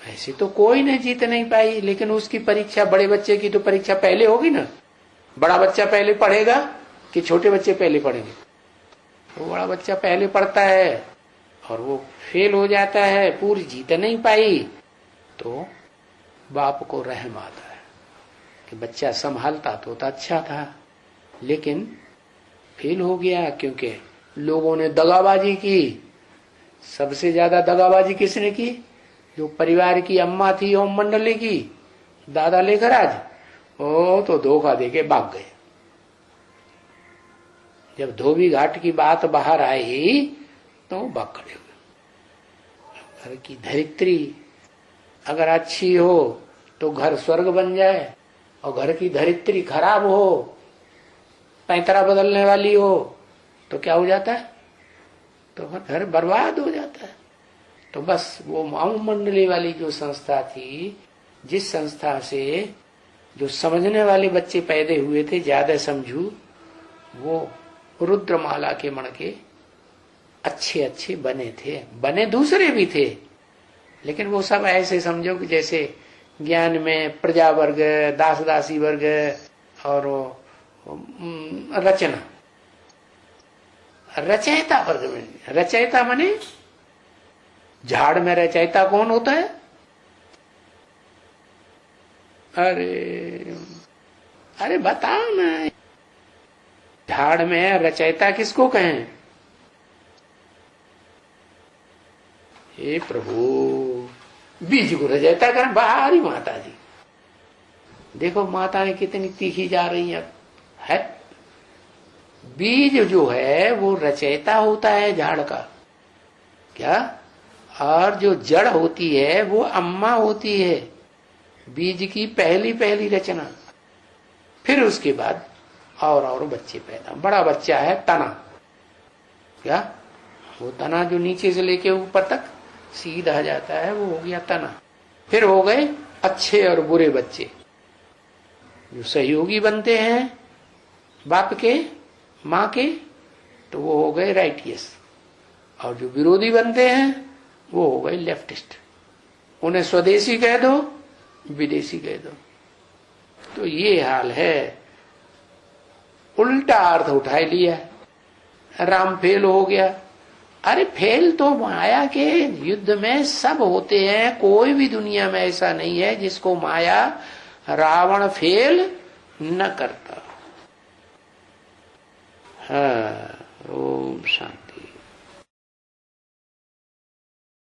ऐसे तो कोई ने जीत नहीं पाई, लेकिन उसकी परीक्षा, बड़े बच्चे की तो परीक्षा पहले होगी ना। बड़ा बच्चा पहले पढ़ेगा कि छोटे बच्चे पहले पढ़ेंगे? तो बड़ा बच्चा पहले पढ़ता है और वो फेल हो जाता है, पूरी जीत नहीं पाई। तो बाप को रहम आता है कि बच्चा संभालता तो अच्छा था, लेकिन फेल हो गया, क्योंकि लोगों ने दगाबाजी की। सबसे ज्यादा दगाबाजी किसने की? जो परिवार की अम्मा थी ओम मंडली की, दादा लेकर आज, ओ तो धोखा देके भाग गए। जब धोबी घाट की बात बाहर आई तो भाग खड़े हुए। घर की धरित्री अगर अच्छी हो तो घर स्वर्ग बन जाए, और घर की धरित्री खराब हो, पैंतरा बदलने वाली हो, तो क्या हो जाता है? तो घर बर्बाद हो जाता है। तो बस वो ओम मंडली वाली जो संस्था थी, जिस संस्था से जो समझने वाले बच्चे पैदा हुए थे, ज्यादा समझू, वो रुद्रमाला के मण के अच्छे अच्छे बने थे। बने दूसरे भी थे, लेकिन वो सब ऐसे समझो कि जैसे ज्ञान में प्रजा वर्ग, दास दासी वर्ग और रचना, रचयिता वर्ग में। रचयिता माने झाड़ में रचयिता कौन होता है? अरे बताओ ना, झाड़ में रचयिता किसको कहें? हे प्रभु, बीज को रचयिता करें? बाहरी माता जी, देखो माताएं कितनी तीखी जा रही है। बीज जो है वो रचयिता होता है झाड़ का, क्या? और जो जड़ होती है वो अम्मा होती है, बीज की पहली पहली रचना। फिर उसके बाद और बच्चे पैदा। बड़ा बच्चा है तना, क्या? वो तना जो नीचे से लेके ऊपर तक सीधा जाता है, वो हो गया तना। फिर हो गए अच्छे और बुरे बच्चे, जो सहयोगी बनते हैं बाप के, माँ के, तो वो हो गए राइटियस, और जो विरोधी बनते हैं वो हो गए लेफ्टिस्ट। उन्हें स्वदेशी कह दो, विदेशी कह दो। तो ये हाल है, उल्टा अर्थ उठा लिया। राम फेल हो गया। अरे फेल तो माया के युद्ध में सब होते हैं, कोई भी दुनिया में ऐसा नहीं है जिसको माया रावण फेल न करता। हाँ, ओम शांति।